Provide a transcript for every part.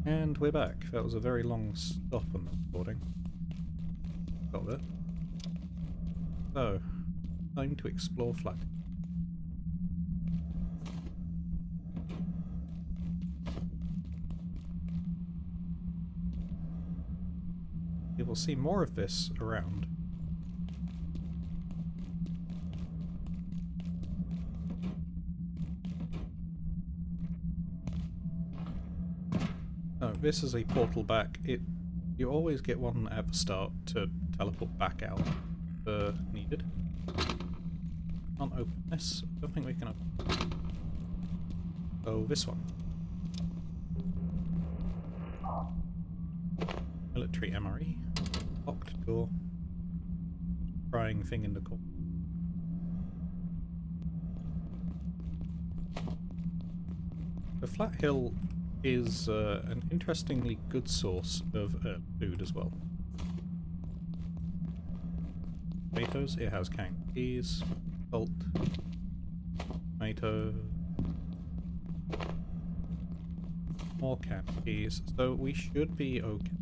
And we're back. That was a very long stop on the recording. Got there. So, time to explore flat. You will see more of this around. Oh, this is a portal back. You always get one at the start to teleport back out if needed. Can't open this. I don't think we can open. Oh, this one. Military MRE. Locked door. Prying thing in the corner. The flat hill is an interestingly good source of food as well. Tomatoes, it has canned peas, salt, tomato, more canned peas, so we should be okay.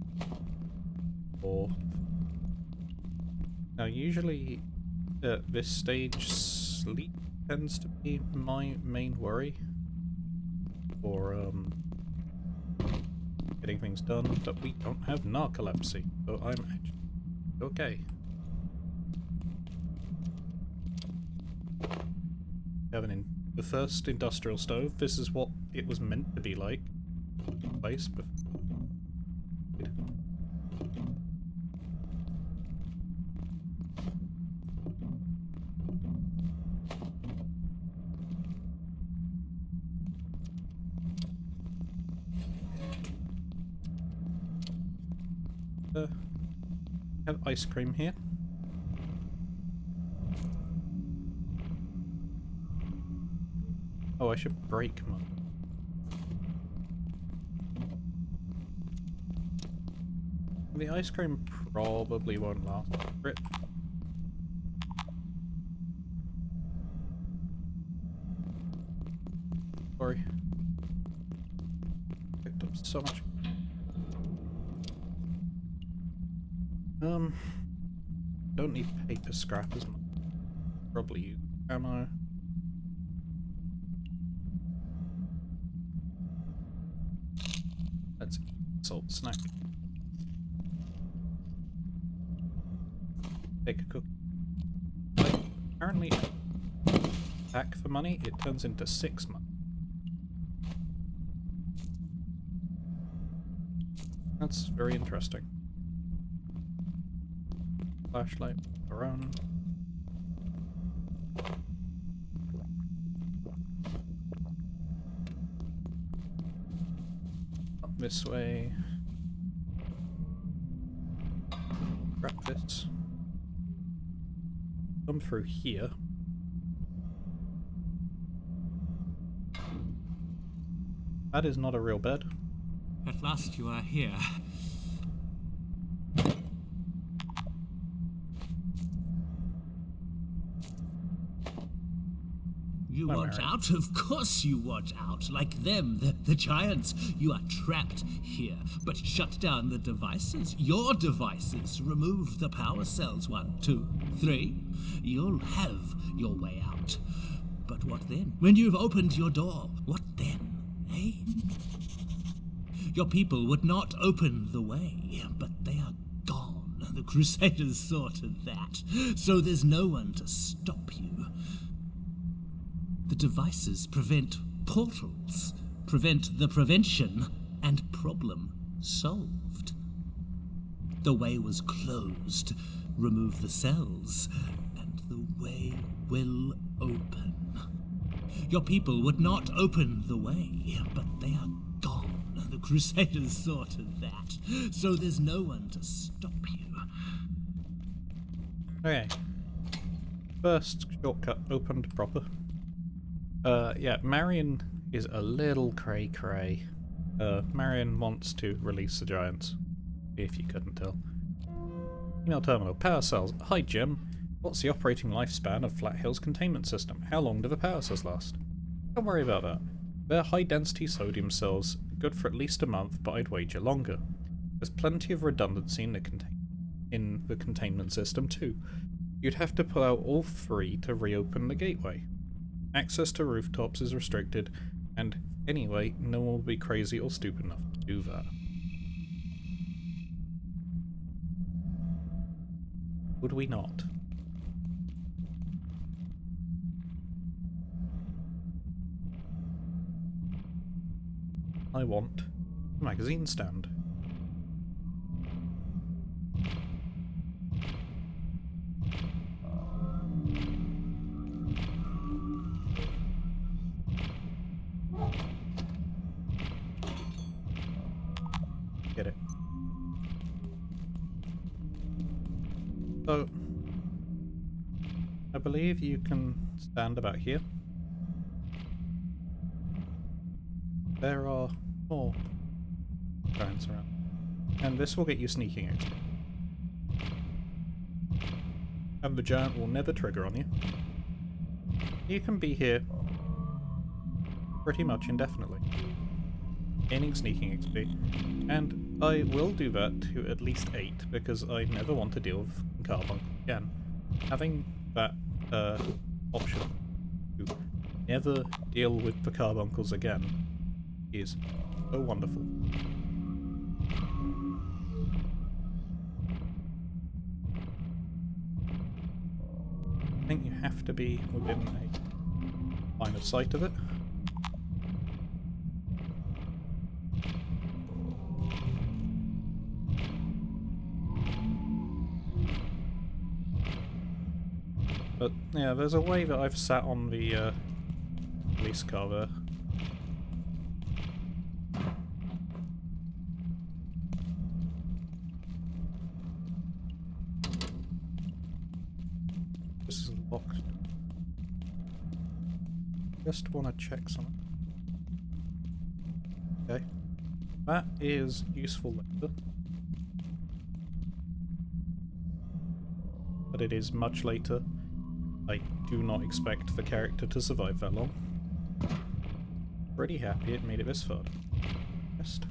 Now usually at this stage sleep tends to be my main worry for getting things done, but we don't have narcolepsy, so I'm actually okay. Having the first industrial stove, this is what it was meant to be like. Place, but have ice cream here. Oh, I should break mine. The ice cream probably won't last. Rip. Sorry. Picked up so much. Don't need paper scrap as much. Probably use ammo. Let's eat salt snack. Take a cookie. Apparently, back for money, it turns into 6 money. That's very interesting. Flashlight, our own. Up this way. Grab this. Come through here. That is not a real bed. At last you are here. You want out? Of course you want out. Like them, the giants. You are trapped here. But shut down the devices. Your devices. Remove the power cells. 1, 2, 3. You'll have your way out. But what then? When you've opened your door, what then? Eh? Your people would not open the way, but they are gone. The Crusaders saw to that. So there's no one to stop you. The devices prevent portals, prevent the prevention, and problem solved. The way was closed. Remove the cells, and the way will open. Your people would not open the way, but they are gone. The Crusaders saw to that. So there's no one to stop you. Okay. First shortcut opened proper. Yeah, Marion is a little cray-cray. Marion wants to release the giants, if you couldn't tell. Email terminal, power cells. Hi Jim, what's the operating lifespan of Flat Hill's containment system? How long do the power cells last? Don't worry about that. They're high-density sodium cells good for at least a month, but I'd wager longer. There's plenty of redundancy in the containment system too. You'd have to pull out all three to reopen the gateway. Access to rooftops is restricted, and anyway, no one will be crazy or stupid enough to do that. Would we not? I want a magazine stand. Get it. So, I believe you can stand about here. There are more giants around. And this will get you sneaking XP. And the giant will never trigger on you. You can be here pretty much indefinitely, gaining sneaking XP. And I will do that to at least 8 because I never want to deal with carbon again. Having that option to never deal with the carbuncles again is so wonderful. I think you have to be within a line of sight of it. But yeah, there's a way that I've sat on the police car there. This is locked. Just want to check something. Okay. That is useful later. But it is much later. I do not expect the character to survive that long. Pretty happy it made it this far. Best.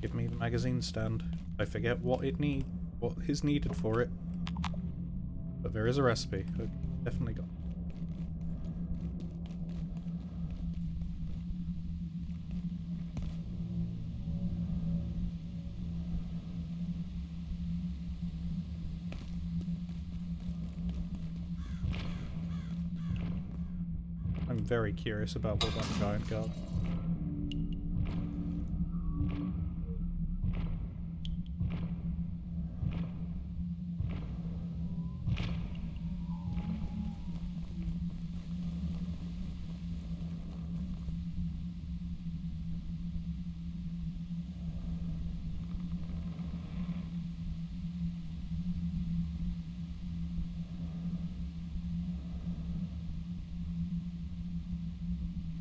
Give me the magazine stand. I forget what is needed for it. But there is a recipe. I definitely got it. I'm very curious about what that giant got.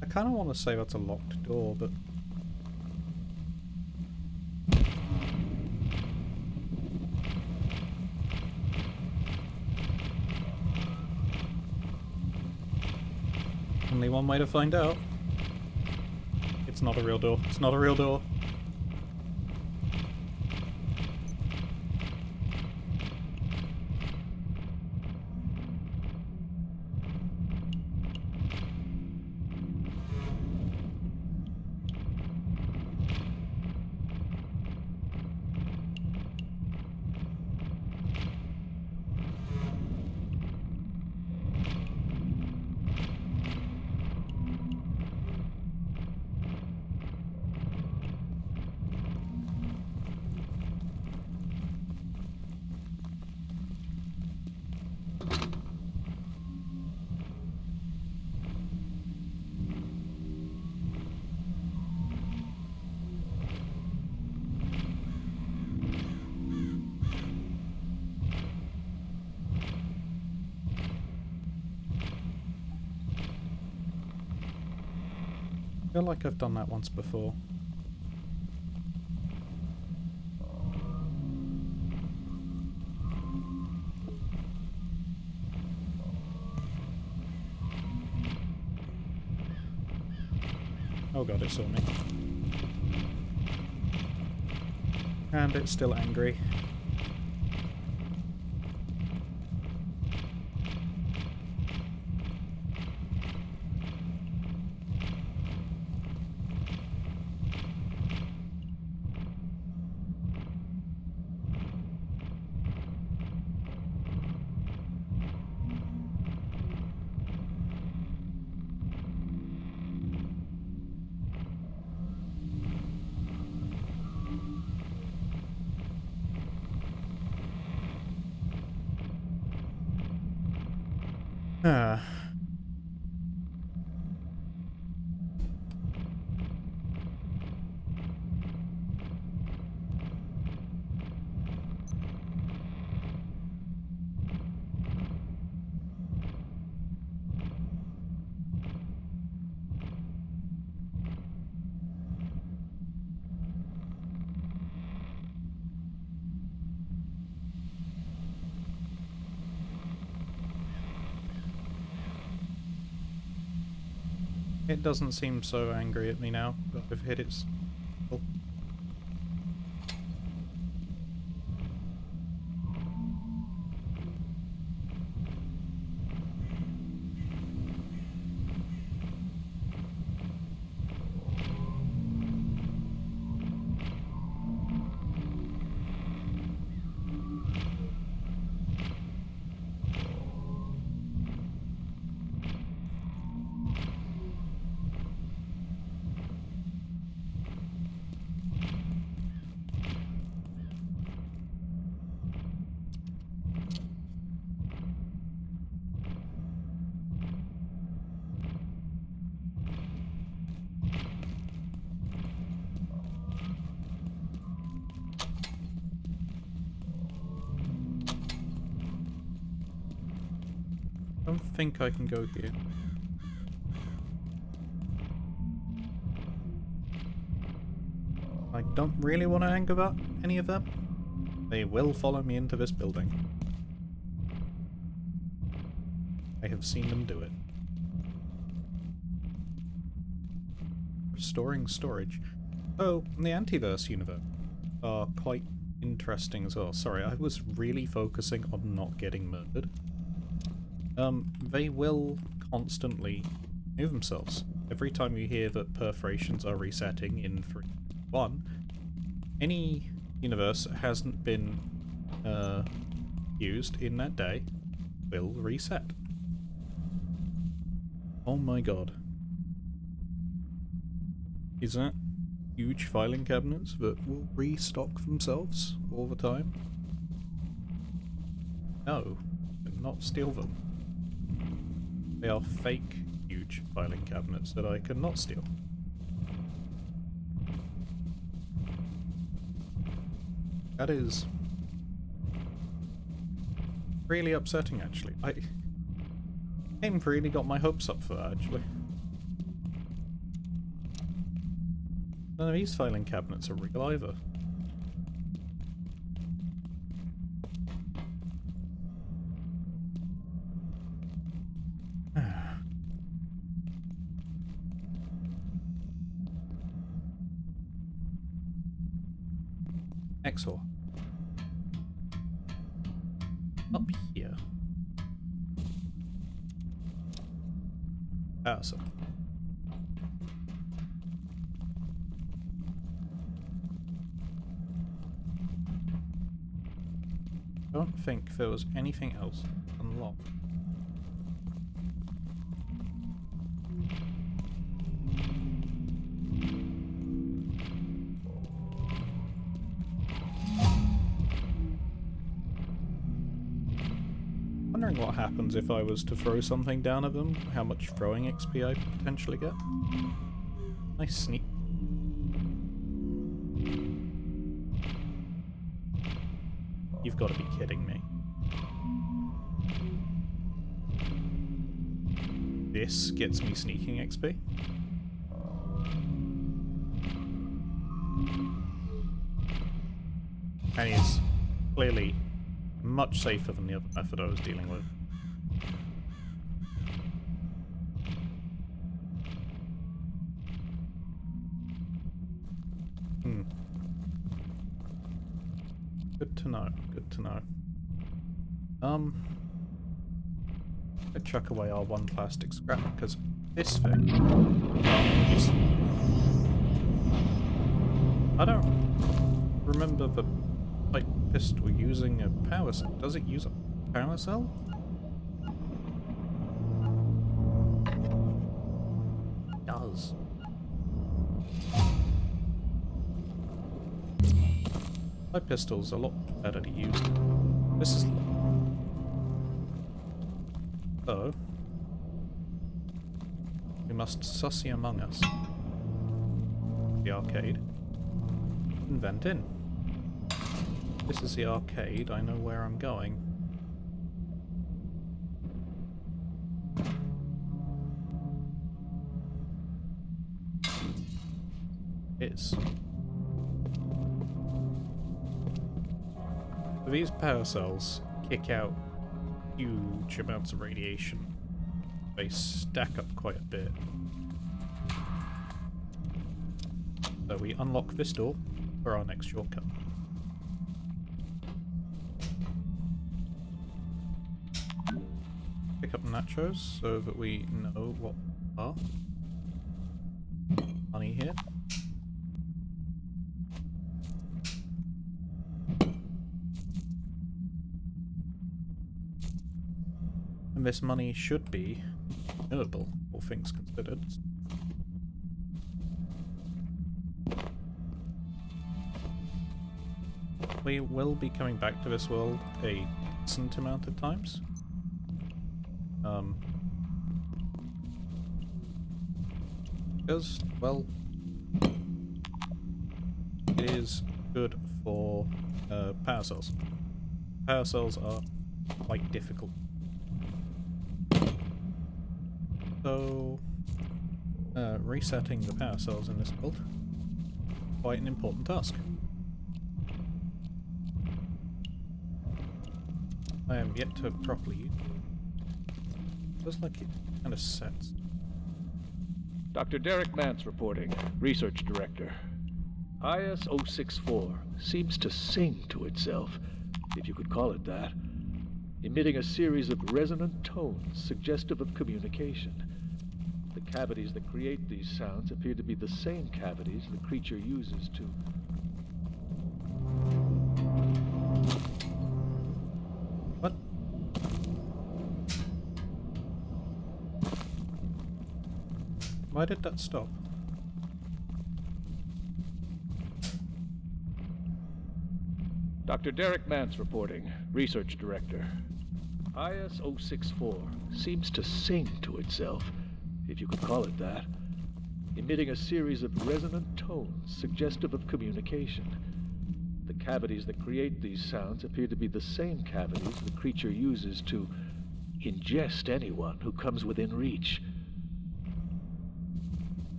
I kind of want to say that's a locked door, but... only one way to find out. It's not a real door. It's not a real door. feel like I've done that once before. Oh god, it saw me. And it's still angry. Ah. It doesn't seem so angry at me now, but I've hit its... Oh. I don't think I can go here. I don't really want to anger about any of them. They will follow me into this building. I have seen them do it. Restoring storage. Oh, the Antiverse universe are quite interesting as well. Sorry, I was really focusing on not getting murdered. They will constantly move themselves. Every time you hear that perforations are resetting in 3, 1, any universe that hasn't been used in that day will reset. Oh my god. Is that huge filing cabinets that will restock themselves all the time? No, I cannot steal them. They are fake huge filing cabinets that I cannot steal. That is really upsetting, actually. Game really got my hopes up for that, actually. None of these filing cabinets are real either. Excellent. Up here. So. I don't think there was anything else unlocked. Wondering what happens if I was to throw something down at them, how much throwing XP I potentially get. Nice sneak. You've got to be kidding me. This gets me sneaking XP? And he's clearly much safer than the other method I was dealing with. Good to know, good to know. I chuck away our one plastic scrap because this thing, I don't remember the light pistol using a power cell. Does it use a power cell? It does. My pistol's a lot better to use. This is... So... we must sussy among us. The arcade. And vent in. This is the arcade, I know where I'm going. It's... these power cells kick out huge amounts of radiation. They stack up quite a bit. So we unlock this door for our next shortcut. Pick up nachos so that we know what are. Money here. And this money should be renewable, all things considered. We will be coming back to this world a decent amount of times. Because, well, it is good for power cells. Power cells are quite difficult. So, resetting the power cells in this build, quite an important task. I am yet to properly use it. Feels like it kind of sets. Dr. Derek Mance reporting, Research Director. IS-064 seems to sing to itself, if you could call it that, emitting a series of resonant tones suggestive of communication. The cavities that create these sounds appear to be the same cavities the creature uses to... What? Why did that stop? Dr. Derek Mance reporting, Research Director. IS-064 seems to sing to itself, if you could call it that, emitting a series of resonant tones suggestive of communication. The cavities that create these sounds appear to be the same cavities the creature uses to ingest anyone who comes within reach.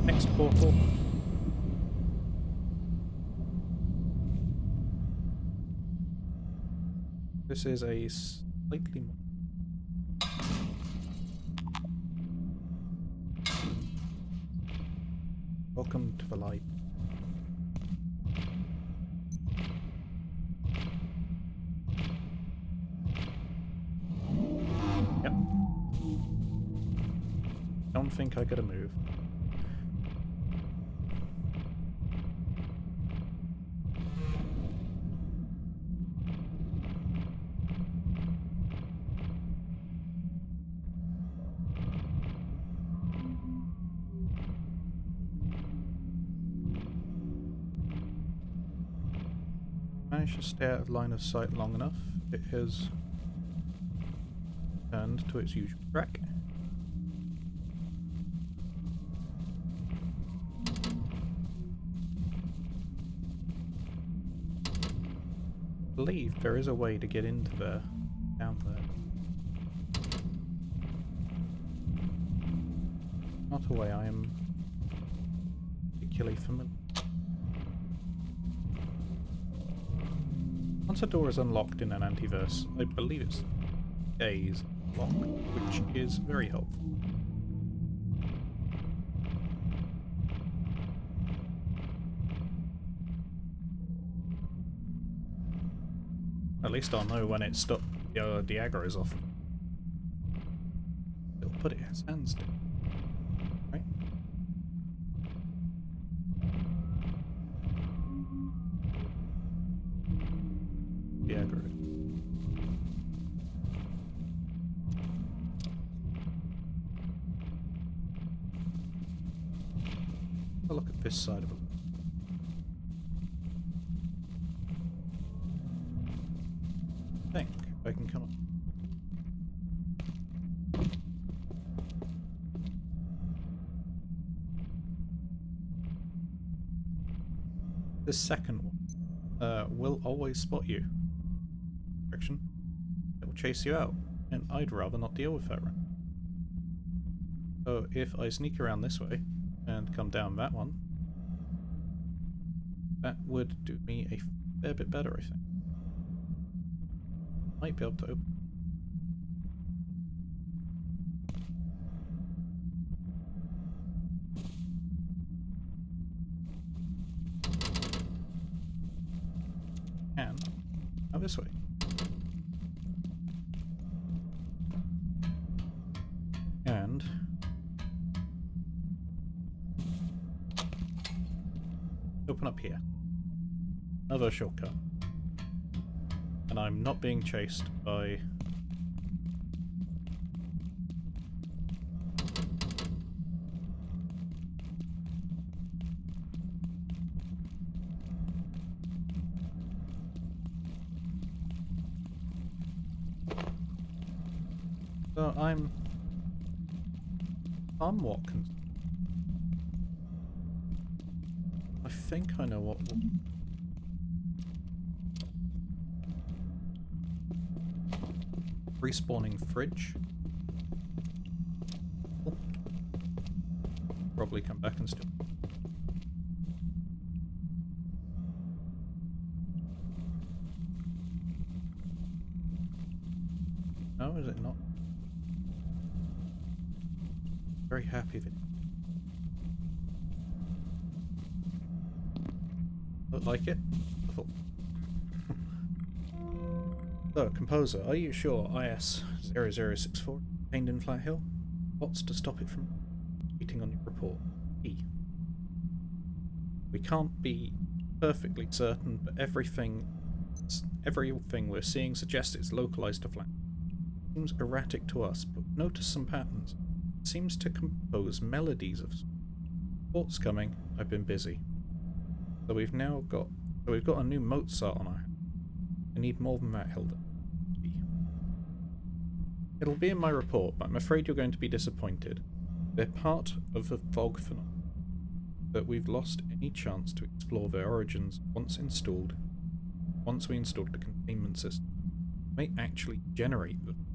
Next portal. This is a slightly more... Welcome to the light. Yep. Don't think I gotta move. Managed to stay out of line of sight long enough. It has turned to its usual track. I believe there is a way to get into there, down there. Not a way I am particularly familiar. Once a door is unlocked in an antiverse, I believe it's days lock, which is very helpful. At least I'll know when it's stopped. The aggro is off. It'll put it its hands down. Right? The aggro. Have a look at this side of it. I think I can come up. The second one will always spot you. Direction. It will chase you out, and I'd rather not deal with that right. So if I sneak around this way and come down that one, that would do me a fair bit better, I think. Might be able to open. And now this way. And open up here. Another shortcut. And I'm not being chased by... So I'm somewhat concerned. I think I know what... Respawning fridge. Probably come back and still. No, is it not? Very happy with it. Look like it? I thought. So, Composer, are you sure IS-0064 contained in Flat Hill? What's to stop it from repeating on your report? E. We can't be perfectly certain, but everything we're seeing suggests it's localized to Flat. Seems erratic to us, but notice some patterns. It seems to compose melodies of reports coming. I've been busy. So we've got a new Mozart on our hands. I need more than that, Hilda. It'll be in my report, but I'm afraid you're going to be disappointed. They're part of the fog phenomenon, but we've lost any chance to explore their origins once we installed the containment system. We may actually generate them.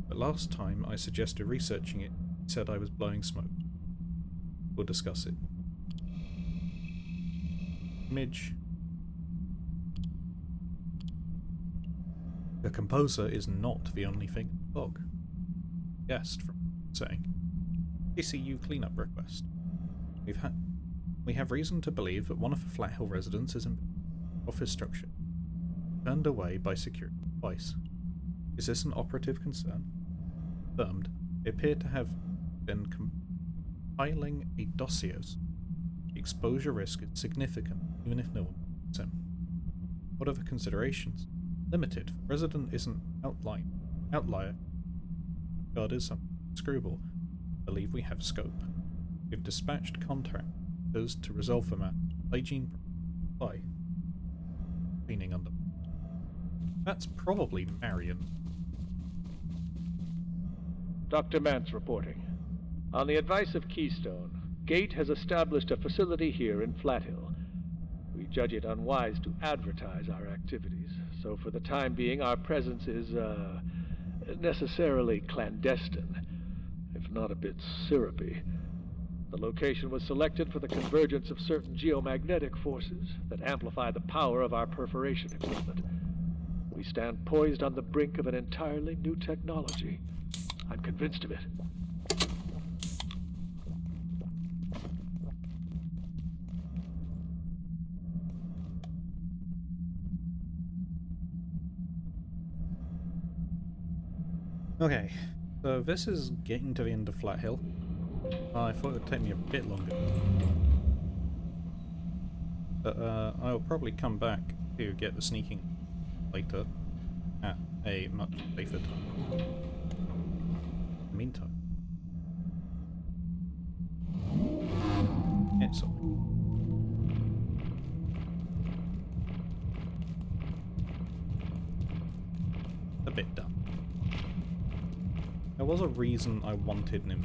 But last time I suggested researching it, he said I was blowing smoke. We'll discuss it. Midge. The Composer is not the only thing in the fog. Guessed from saying. PCU cleanup request. We have reason to believe that one of the Flat Hill residents is in office structure, turned away by security twice. Is this an operative concern? Confirmed. They appear to have been compiling a dossier. The exposure risk is significant, even if no one knows him. What are the considerations? Limited. Resident isn't outlier. God is some screwball. Believe we have scope. We've dispatched contractors to resolve the matter. Hygiene supply. Cleaning under. That's probably Marion. Dr. Mance reporting. On the advice of Keystone, Gate has established a facility here in Flat Hill. We judge it unwise to advertise our activities, so for the time being our presence is, necessarily clandestine, if not a bit syrupy. The location was selected for the convergence of certain geomagnetic forces that amplify the power of our perforation equipment. We stand poised on the brink of an entirely new technology. I'm convinced of it. Okay, so this is getting to the end of Flat Hill. I thought it would take me a bit longer. But I'll probably come back to get the sneaking later at a much safer time. In the meantime, it's a bit dumb. There was a reason I wanted him.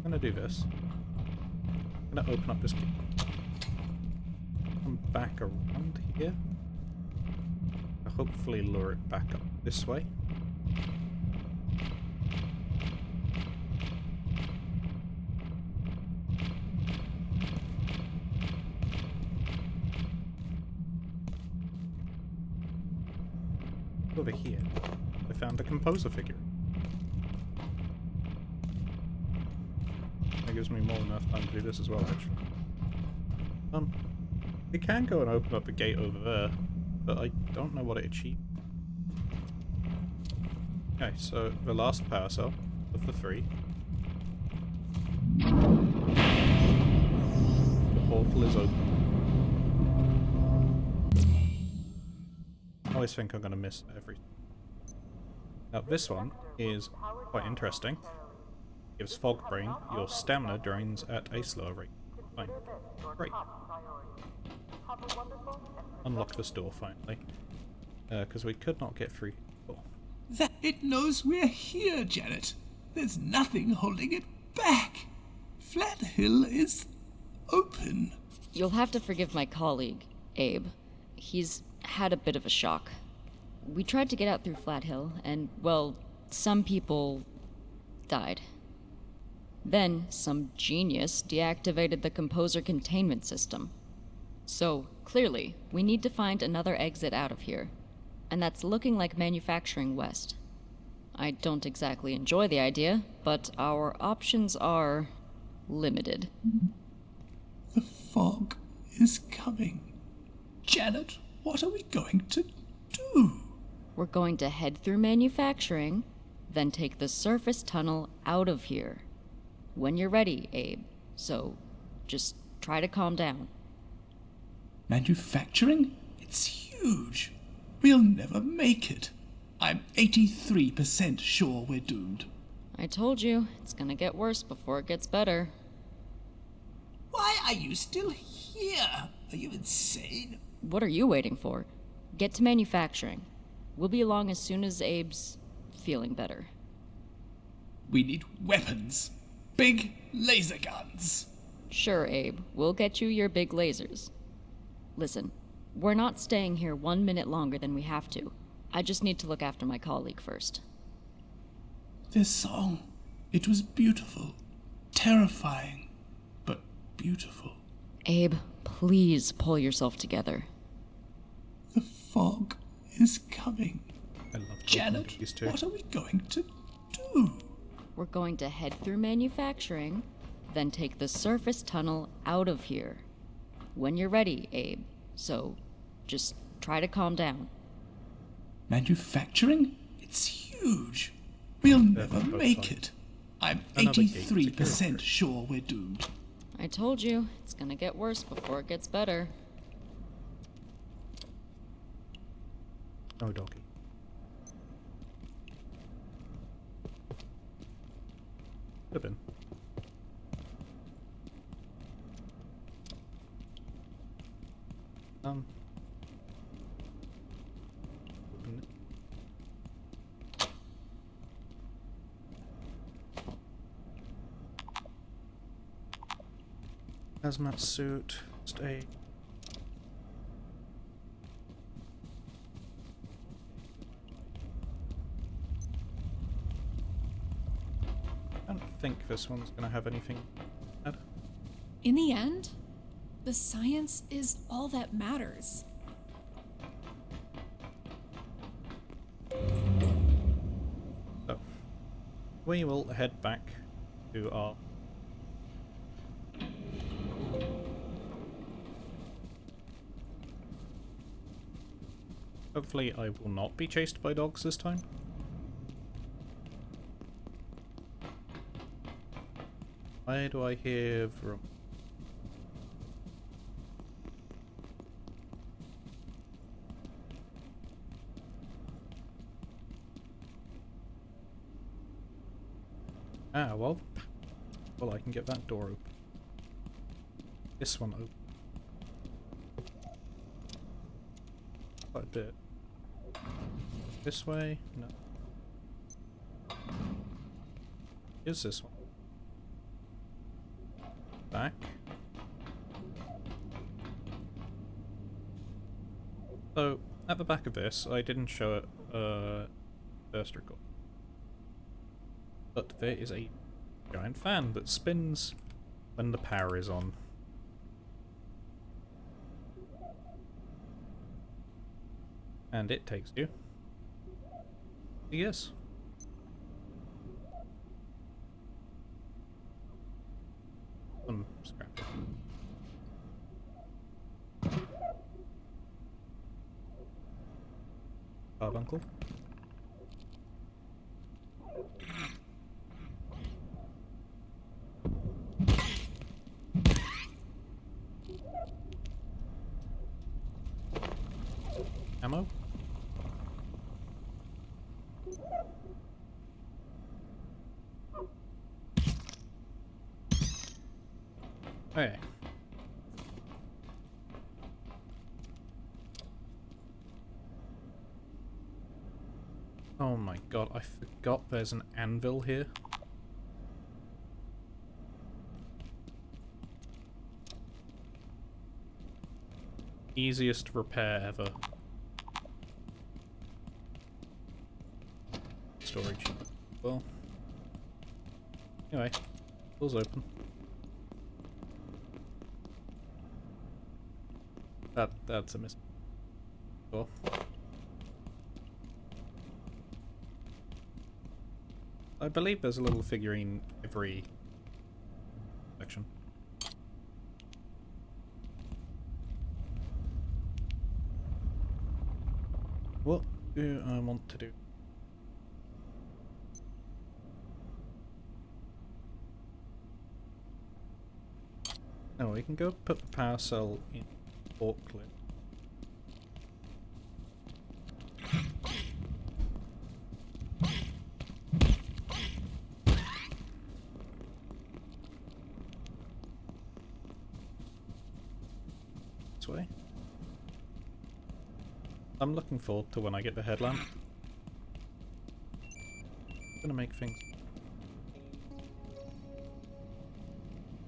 I'm gonna do this. I'm gonna open up this gate. Come back around here. I'll hopefully lure it back up this way. Over here, I found a composer figure. That gives me more than enough time to do this as well, actually. We can go and open up the gate over there, but I don't know what it achieved. Okay, so the last power cell of the 3. The portal is open. I always think I'm going to miss everything. Now this one is quite interesting. Gives Fog Brain. Your stamina drains at a slower rate. Fine. Great. Unlock this door finally. Because we could not get through before. That it knows we're here, Janet. There's nothing holding it back. Flat Hill is open. You'll have to forgive my colleague, Abe. He's had a bit of a shock. We tried to get out through Flat Hill, and, well, some people died. Then, some genius deactivated the composer containment system. So, clearly, we need to find another exit out of here. And that's looking like manufacturing west. I don't exactly enjoy the idea, but our options are limited. The fog is coming. Janet, what are we going to do? We're going to head through manufacturing, then take the surface tunnel out of here. When you're ready, Abe. So, just try to calm down. Manufacturing? It's huge. We'll never make it. I'm 83% sure we're doomed. I told you, it's gonna get worse before it gets better. Why are you still here? Are you insane? What are you waiting for? Get to manufacturing. We'll be along as soon as Abe's feeling better. We need weapons. Big laser guns. Sure, Abe. We'll get you your big lasers. Listen, we're not staying here 1 minute longer than we have to. I just need to look after my colleague first. This song, it was beautiful. Terrifying, but beautiful. Abe, please pull yourself together. The fog is coming. I love Janet, these two. what are we going to do? We're going to head through manufacturing, then take the surface tunnel out of here. When you're ready, Abe. So, just try to calm down. Manufacturing? It's huge. We'll never both make fine. it. I'm Another gate to go 83% through. sure we're doomed. I told you, it's gonna get worse before it gets better. No doggy. Could have been. Open it. Hazmat suit. Stay. I don't think this one's gonna have anything bad. In the end, the science is all that matters. So, we will head back to our... Hopefully I will not be chased by dogs this time. Why do I hear from... Ah, well, I can get that door open. This one open. Quite a bit. This way? No. Is this one? Back. So, at the back of this, I didn't show it first record. But there is a giant fan that spins when the power is on. And it takes you. Yes. Scrap it. Carbuncle. Ammo. Okay. Oh my god, I forgot there's an anvil here. Easiest repair ever. Storage. Well. Anyway, door's open. That's a miss. Cool. I believe there's a little figurine every section. What do I want to do? Oh, we can go put the power cell in forklift. This way. I'm looking forward to when I get the headlamp. It's gonna make things...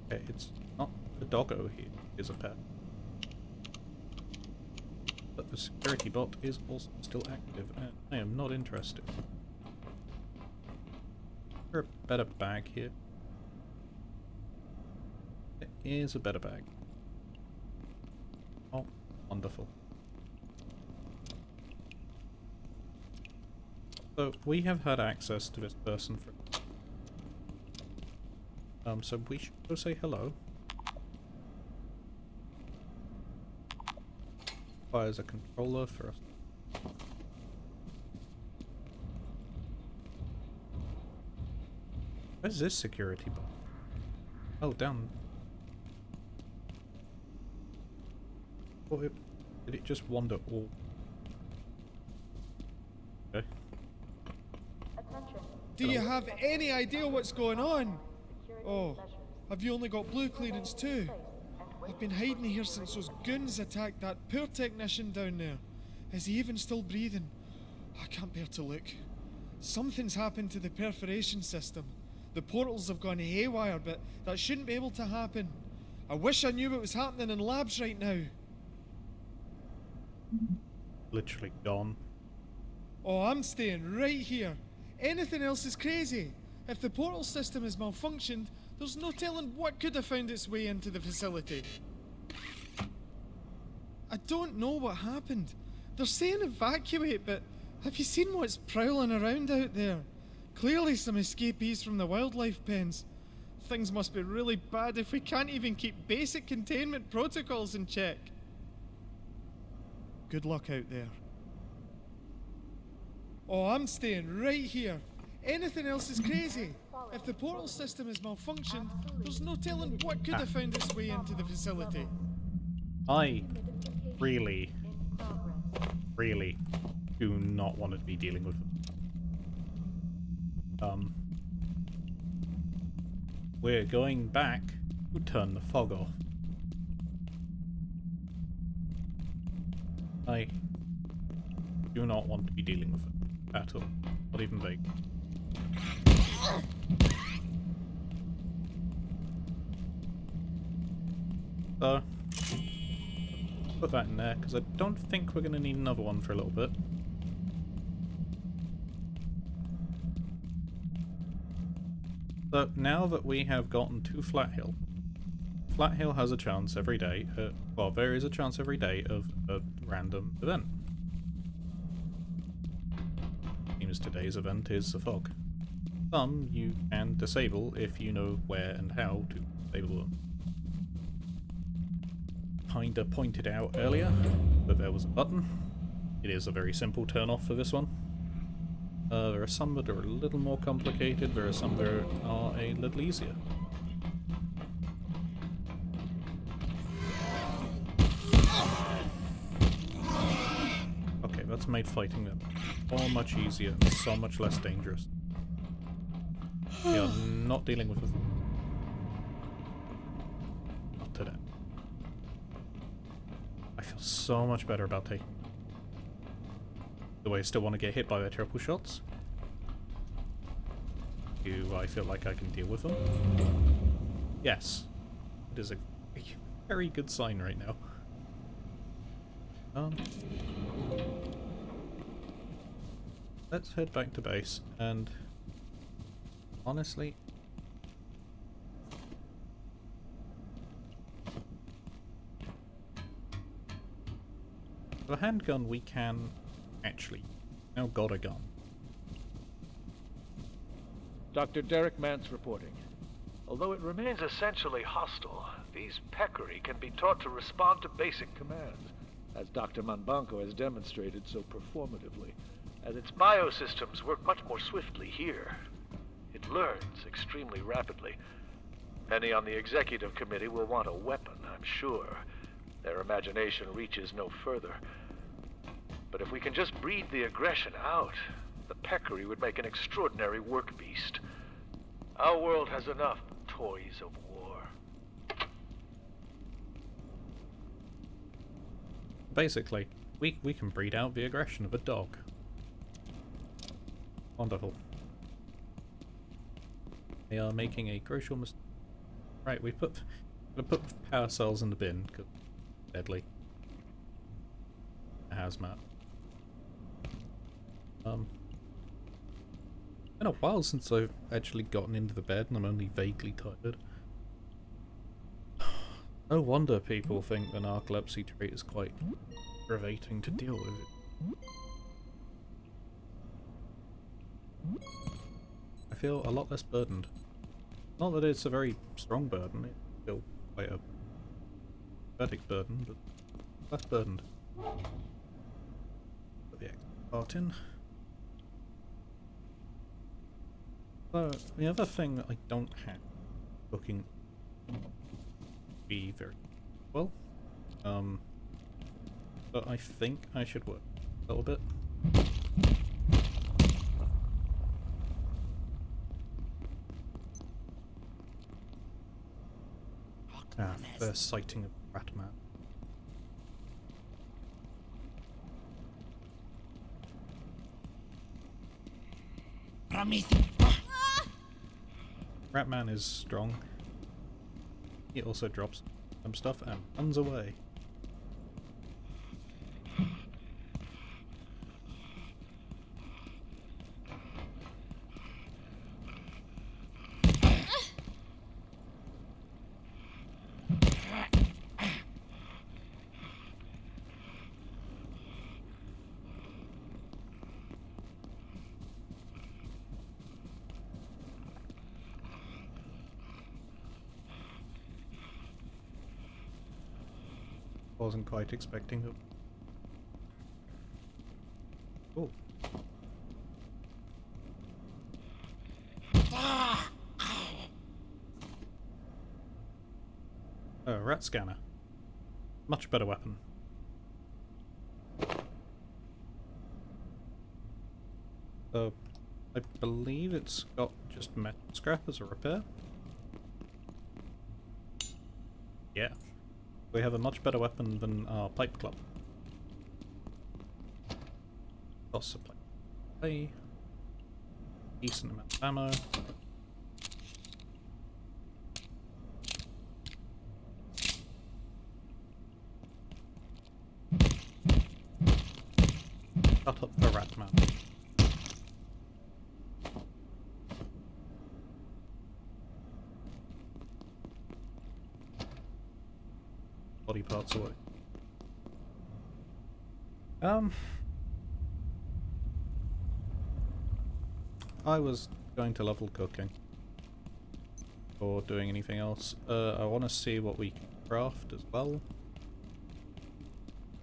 Okay, it's not the doggo here is a pet. But the security bot is also still active, and I am not interested. Is there a better bag here? There is a better bag. Oh, wonderful. So, we have had access to this person for... so we should go say hello. Requires a controller for us. Where's this security bot? Oh, down. Oh, did it just wander all? Okay. Do you have any idea what's going on? Oh, have you only got blue clearance too? I've been hiding here since those goons attacked that poor technician down there. Is he even still breathing? I can't bear to look. Something's happened to the perforation system. The portals have gone haywire, but that shouldn't be able to happen. I wish I knew what was happening in labs right now. Literally gone. Oh, I'm staying right here. Anything else is crazy. If the portal system has malfunctioned, there's no telling what could have found its way into the facility. I don't know what happened. They're saying evacuate, but have you seen what's prowling around out there? Clearly some escapees from the wildlife pens. Things must be really bad if we can't even keep basic containment protocols in check. Good luck out there. Oh, I'm staying right here. Anything else is crazy. If the portal system has malfunctioned, there's no telling what could have found its way into the facility. I really do not want to be dealing with them. We're going back to turn the fog off. I do not want to be dealing with it at all. Not even vague. So, put that in there, because I don't think we're going to need another one for a little bit. So, now that we have gotten to Flat Hill has a chance every day, well, there is a chance every day of a random event. Seems today's event is the fog. Some you can disable if you know where and how to disable them. Kinda pointed out earlier that there was a button. It is a very simple turn off for this one. There are some that are a little more complicated, there are some that are a little easier. Okay, that's made fighting them so much easier and so much less dangerous. We are not dealing with it. Not today. I feel so much better about taking. Do I still want to get hit by their triple shots? Do I feel like I can deal with them? Yes. It is a very good sign right now. Let's head back to base, and honestly, the handgun we can actually now got a gun. Dr. Derek Mance reporting. Although it remains essentially hostile, these peccary can be taught to respond to basic commands, as Dr. Manbanco has demonstrated so performatively. As its biosystems work much more swiftly here, it learns extremely rapidly. Many on the executive committee will want a weapon, I'm sure. Their imagination reaches no further. But if we can just breed the aggression out, the peccary would make an extraordinary work beast. Our world has enough toys of war. Basically, we can breed out the aggression of a dog. Wonderful. They are making a crucial mistake. Right, we put power cells in the bin because deadly. Hazmat. Been a while since I've actually gotten into the bed and I'm only vaguely tired. No wonder people think the narcolepsy trait is quite aggravating to deal with. I feel a lot less burdened. Not that it's a very strong burden, it's still quite a pathetic burden, but less burdened. Put the extra part in. So, the other thing that I don't have looking be very well, but I think I should work a little bit. First sighting of Ratman. Ratman is strong. He also drops some stuff and runs away. Wasn't quite expecting it. Oh. Oh, rat scanner. Much better weapon. So, I believe it's got just metal scrap as a repair. Yeah. We have a much better weapon than our pipe club. Cost supply. Hey. Decent amount of ammo. Shut up the rat man. Body parts away. I was going to level cooking or doing anything else. I want to see what we can craft as well.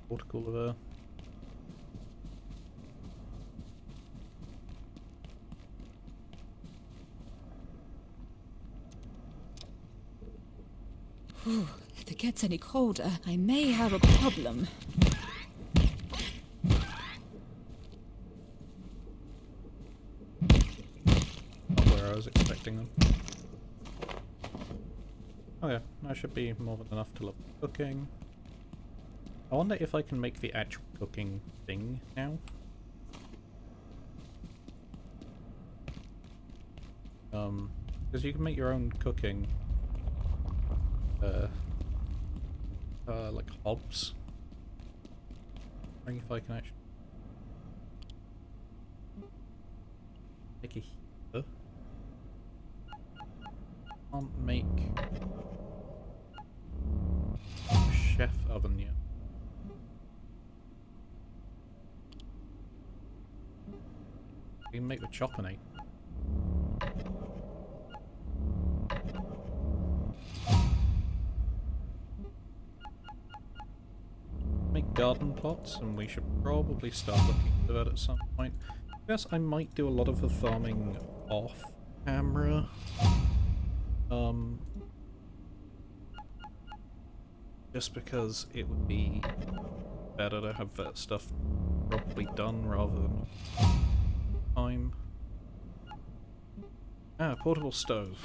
Water cooler there. If it gets any colder, I may have a problem. Not where I was expecting them. Oh yeah, that should be more than enough to level cooking. I wonder if I can make the actual cooking thing now. Because you can make your own cooking like hobs. Wondering if I can actually make a heater. Can't make a chef oven yet. We can make the chopinate. Make garden plots, and we should probably start looking into that at some point. I guess I might do a lot of the farming off camera. Just because it would be better to have that stuff probably done rather than time. Ah, portable stove.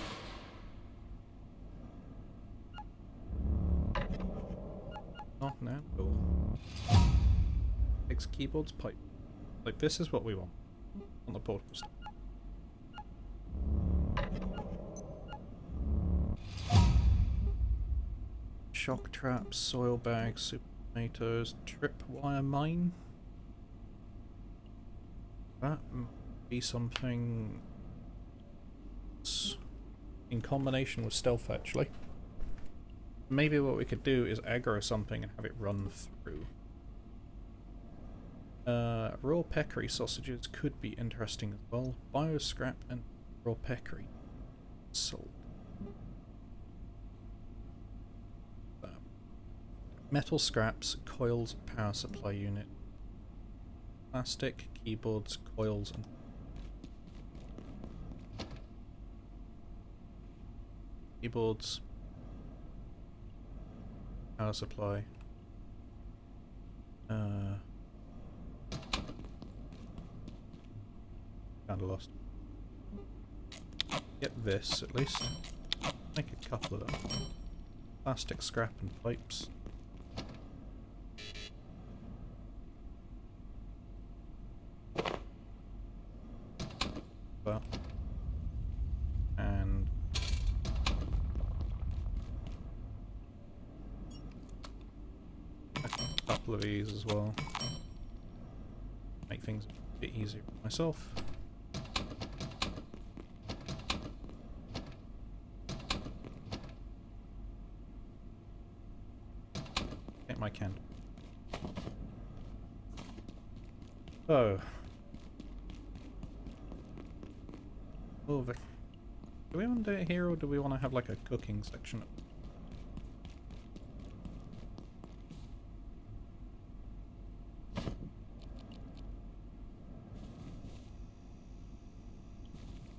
Not now. Cool. Takes keyboards, pipe. Like, this is what we want on the portable stove. Shock traps, soil bags, super tomatoes, tripwire mine. That might be something in combination with stealth, actually. Maybe what we could do is aggro something and have it run through. Raw peccary sausages could be interesting as well. Bio scrap and raw peccary. Sold. Metal scraps, coils, power supply unit. Plastic, keyboards, coils, and keyboards. Power supply. Kinda lost. Get this at least. Make a couple of them. Plastic scrap and pipes. That. And couple of these as well. Make things a bit easier for myself. Get my candle. So. Oh, do we want to do it here, or do we want to have like a cooking section?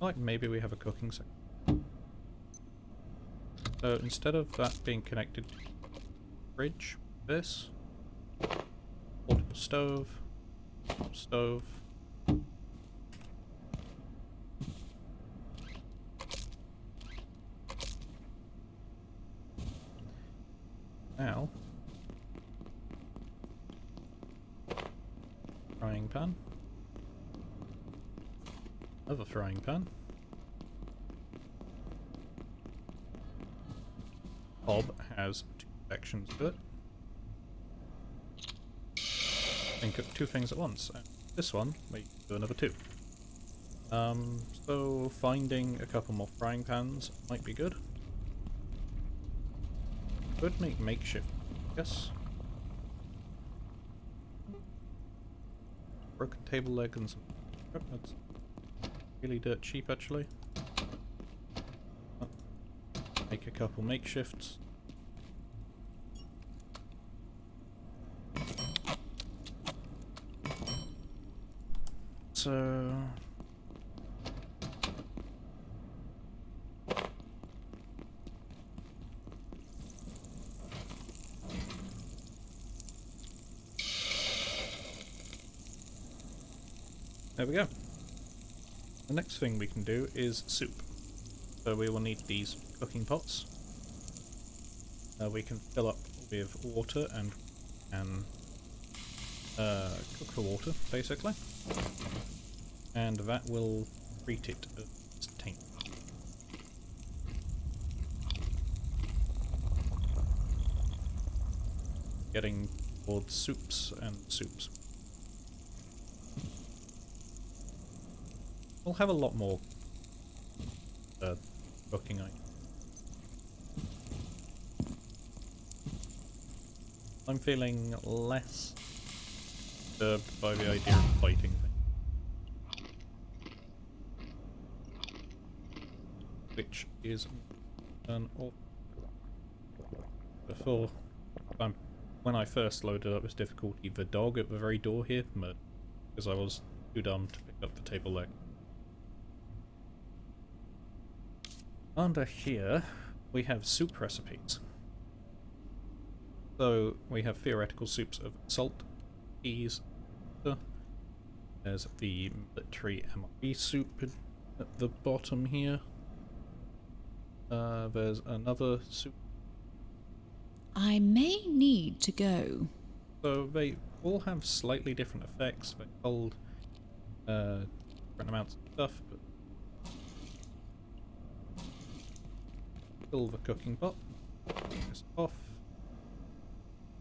Like maybe we have a cooking section. So instead of that being connected to the fridge, this portable stove. Now, frying pan, another frying pan, hob has 2 sections to it. You can cook 2 things at once. And this one, we can do another 2. So finding a couple more frying pans might be good. Could make makeshift, yes. Broken table leg and some. Oh, that's really dirt cheap, actually. Oh. Make a couple makeshifts. So. There we go. The next thing we can do is soup. So we will need these cooking pots. We can fill up with water and cook the water, basically. And that will treat it as taint. Getting towards soups and soups. We'll have a lot more cooking items. I'm feeling less disturbed by the idea of fighting things. Which is an awful. Before, when I first loaded up this difficulty, the dog at the very door here murdered because I was too dumb to pick up the table leg. Under here, we have soup recipes. So we have theoretical soups of salt, peas. There's the military MRE soup at the bottom here. There's another soup. I may need to go. So they all have slightly different effects. They hold different amounts of stuff, but fill the cooking pot. Take this off.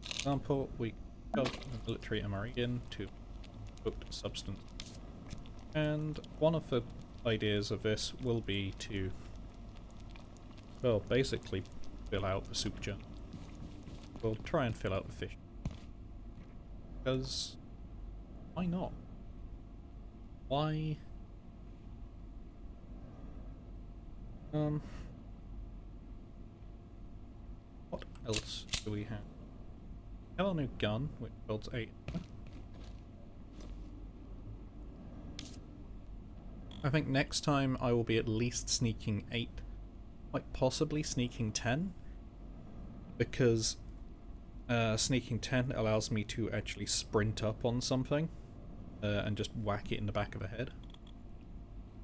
For example, we shove the military MRE in to cooked substance. And one of the ideas of this will be to, well, basically fill out the soup jar. We'll try and fill out the fish. Because why not? Why? What else do we have? We have our new gun, which builds 8. I think next time I will be at least sneaking 8, quite possibly sneaking 10, because sneaking 10 allows me to actually sprint up on something and just whack it in the back of the head.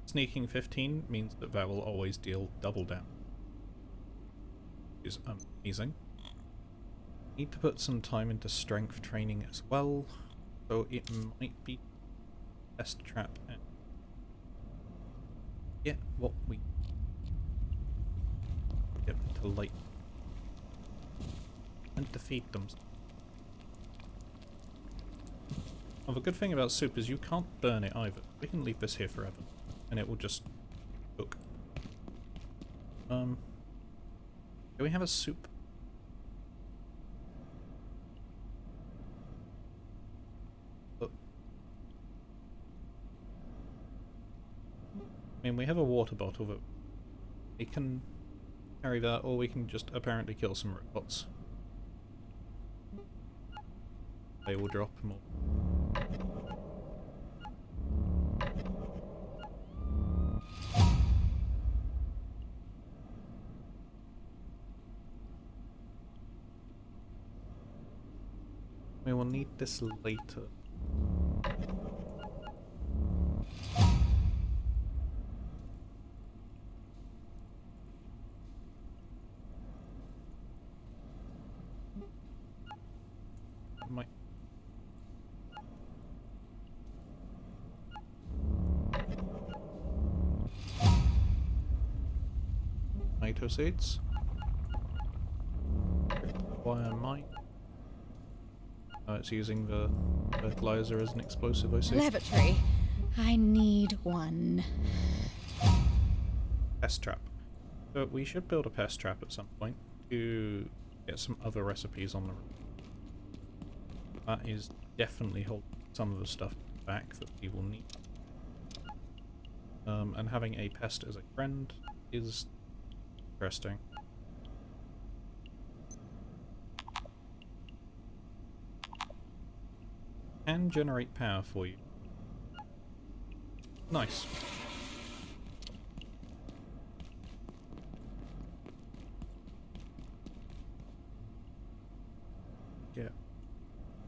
Sneaking 15 means that will always deal double damage, which is amazing. Need to put some time into strength training as well, so it might be test trap and get what we get to light and defeat them. Well, the good thing about soup is you can't burn it either. We can leave this here forever, and it will just cook. Do we have a soup? I mean, we have a water bottle that we can carry that, or we can just apparently kill some robots. They will drop more. We will need this later. Might. Tomato seeds. Wire mine. Oh, it's using the fertilizer as an explosive, I see. Lavatory. I need one. Pest trap. So we should build a pest trap at some point to get some other recipes on the road. That is definitely holding some of the stuff back that we will need. And having a pest as a friend is interesting. Can generate power for you. Nice. Yeah.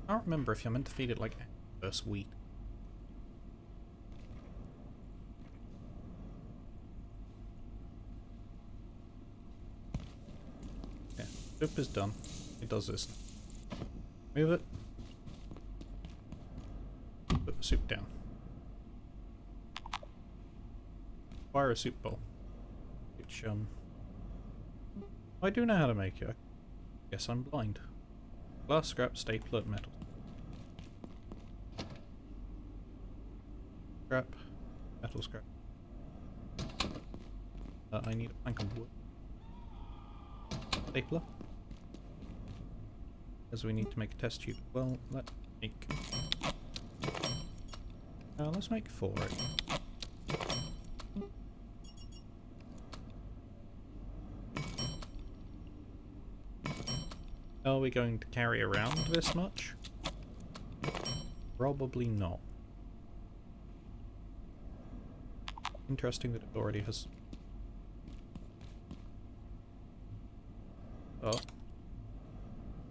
I don't remember if you're meant to feed it like versus wheat. Yeah, soup is done. It does this. Move it. Put the soup down. Fire a soup bowl. Which, I do know how to make it. I guess I'm blind. Glass, scrap, stapler, metal. Scrap. Metal scrap. I need a plank of wood. Stapler. As we need to make a test tube. Well, let's make... let's make 4. Are we going to carry around this much? Probably not. Interesting that it already has... Oh.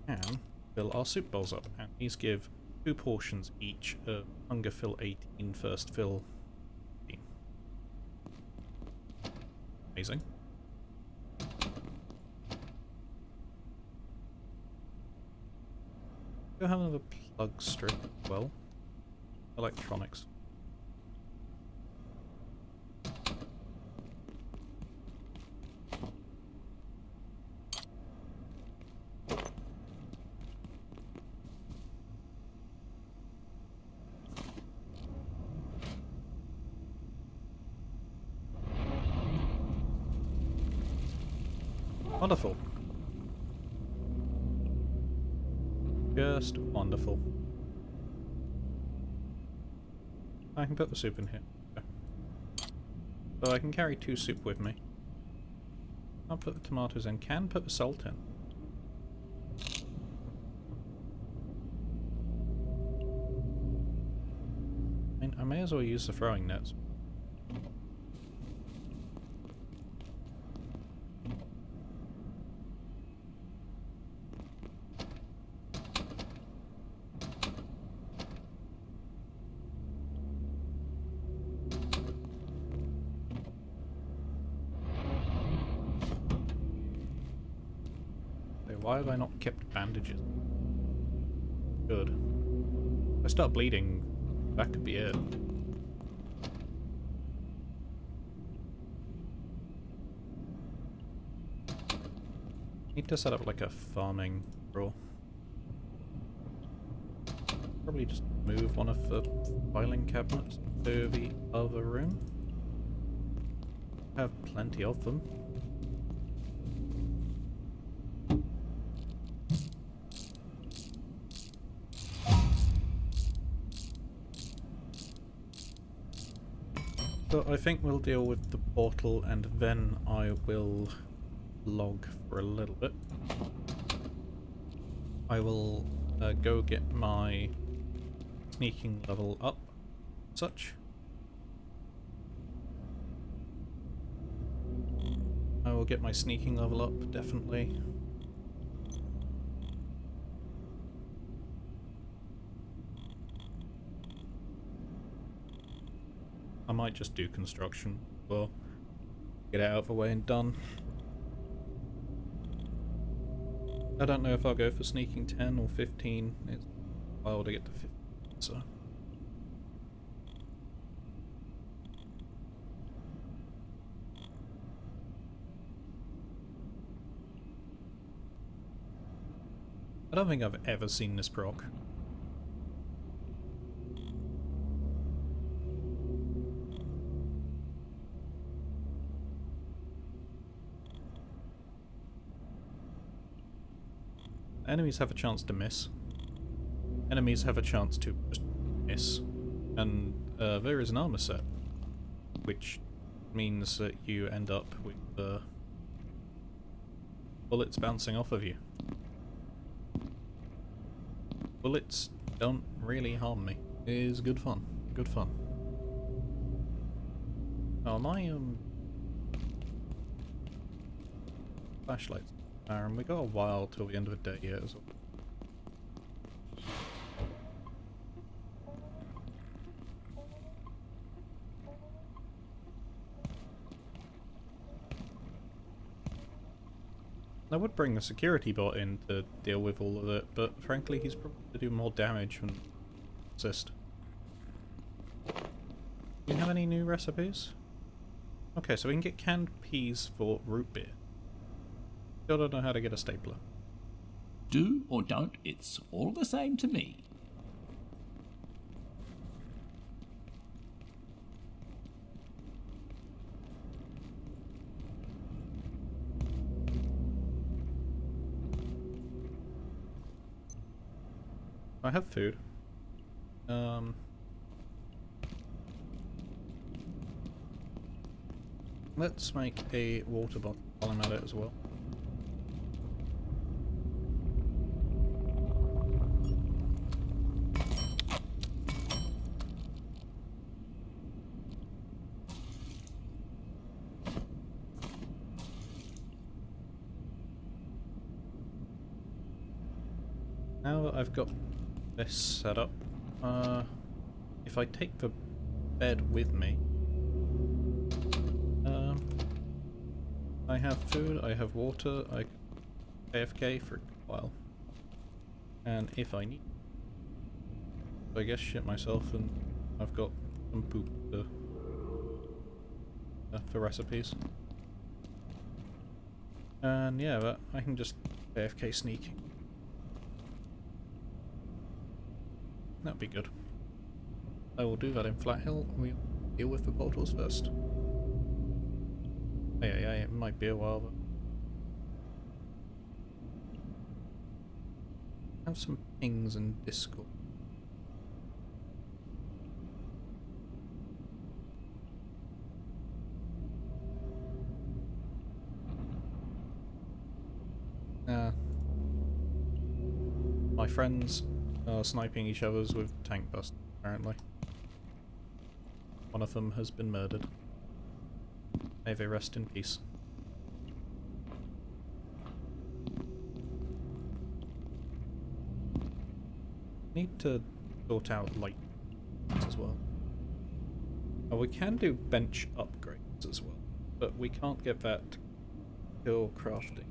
And fill our soup bowls up, and these give 2 portions each of hunger fill 18, first fill 18. Amazing. Do have another plug strip as well. Electronics. Wonderful. Just wonderful. I can put the soup in here. Okay. So I can carry 2 soup with me. I'll put the tomatoes in. Can put the salt in. I mean, I may as well use the throwing nets. Why have I not kept bandages? Good. If I start bleeding, that could be it. Need to set up like a farming rule. Probably just move one of the filing cabinets to the other room. Have plenty of them. So I think we'll deal with the portal and then I will log for a little bit. I will go get my sneaking level up, such. I will get my sneaking level up, definitely. I might just do construction, well, get it out of the way and done. I don't know if I'll go for sneaking 10 or 15, it's a while to get to 15, so... I don't think I've ever seen this proc. Enemies have a chance to miss. Enemies have a chance to just miss. And there is an armor set, which means that you end up with bullets bouncing off of you. Bullets don't really harm me. It is good fun. Good fun. Oh, my flashlights. We got a while till the end of the day yet as well. I would bring the security bot in to deal with all of it, but frankly he's probably to do more damage than assist. Do you have any new recipes? Okay, so we can get canned peas for root beer. Still don't know how to get a stapler. Do or don't, it's all the same to me. I have food. Let's make a water bottle while I'm at it as well. Now that I've got this set up, if I take the bed with me, I have food, I have water, I can AFK for a while, and if I need, I guess shit myself, and I've got some poop for recipes, and yeah, but I can just AFK sneaking. That'd be good. I will do that in Flat Hill. We'll deal with the portals first. Yeah, it might be a while, but... have some pings in Discord. My friends are sniping each other's with tank bust, apparently. One of them has been murdered. May they rest in peace. Need to sort out light as well. Oh, we can do bench upgrades as well, but we can't get that till crafting.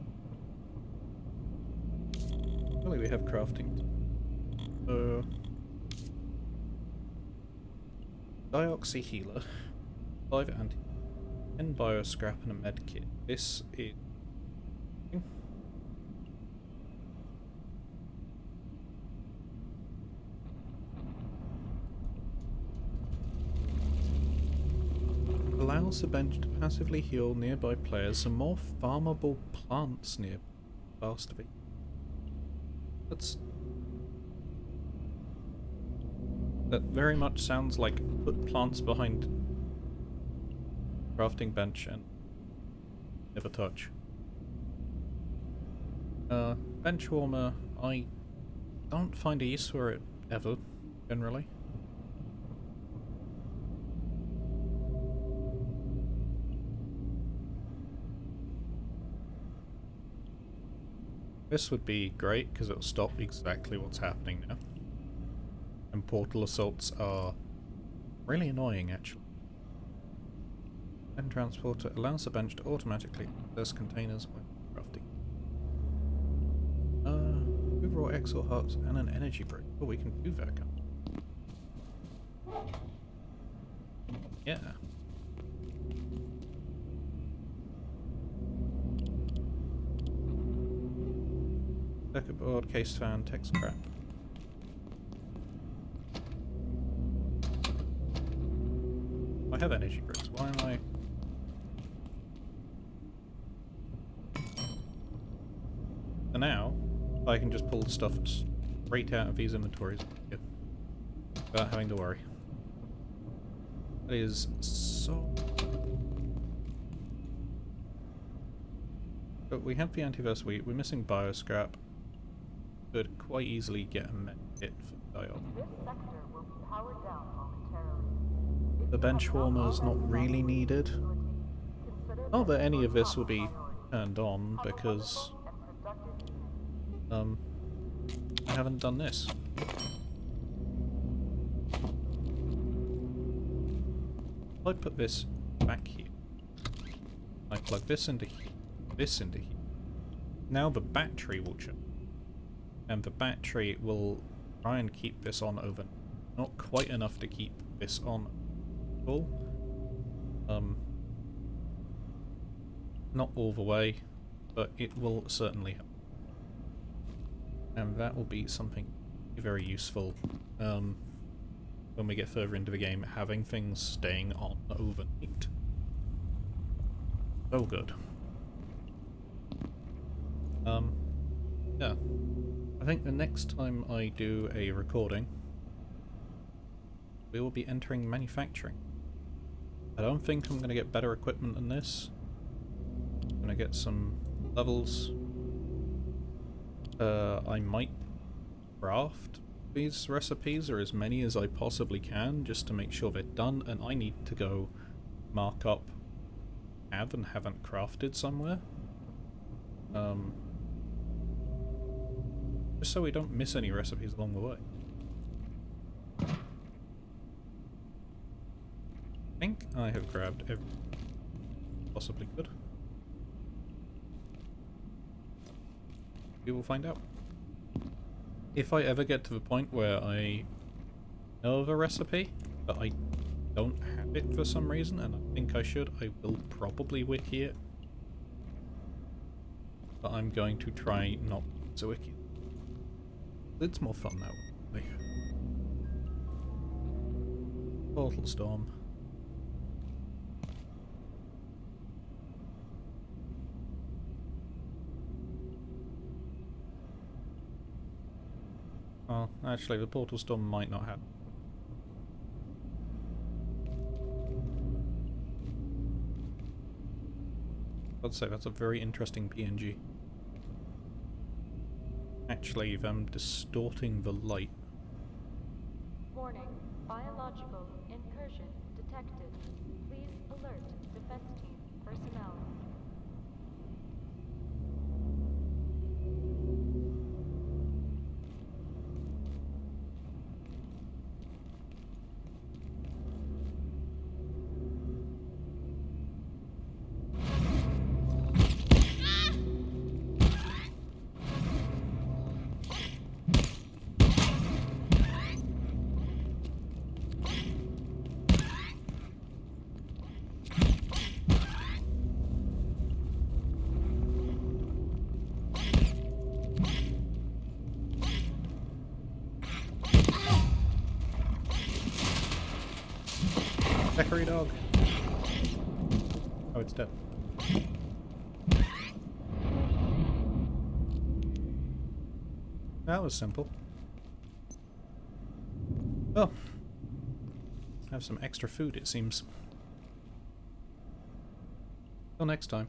Surely we have crafting. Dioxy healer, 5 anti, 10 bio scrap and a med kit. This is... allows the bench to passively heal nearby players and more farmable plants near faster. That very much sounds like put plants behind crafting bench and never touch. Bench warmer, I don't find a use for it ever, generally. This would be great because it'll stop exactly what's happening now. And portal assaults are really annoying, actually. Bench transporter allows the bench to automatically access containers when crafting. Overall exo hearts and an energy brick. Oh, we can do that. Yeah. Circuit board, case fan, tech scrap. I have energy bricks. Why am I... So now, I can just pull stuff straight out of these inventories without having to worry. That is so... But we have the antivirus we're missing bioscrap. Could quite easily get a med kit for diode. The bench warmer's not really needed. Not that any of this will be turned on because I haven't done this. I put this back here. I plug this into here, this into here. Now the battery will charge. And the battery will try and keep this on over. Not quite enough to keep this on full. Not all the way, but it will certainly help. And that will be something very useful when we get further into the game, having things staying on overnight. So good. Yeah. I think the next time I do a recording, we will be entering manufacturing. I don't think I'm going to get better equipment than this. I'm going to get some levels. I might craft these recipes, or as many as I possibly can, just to make sure they're done, and I need to go mark up have and haven't crafted somewhere. Just so we don't miss any recipes along the way. I think I have grabbed every possibly could. We will find out. If I ever get to the point where I know of a recipe, but I don't have it for some reason, and I think I should, I will probably wiki it. But I'm going to try not to wiki it. It's more fun that way. Portal storm. Well, actually, the portal storm might not happen. I'd say that's a very interesting PNG. Actually, them distorting the light. Warning, biological incursion detected. Please alert defense team personnel. Peccary dog. Oh, it's dead. That was simple. Well, have some extra food, it seems. Till next time.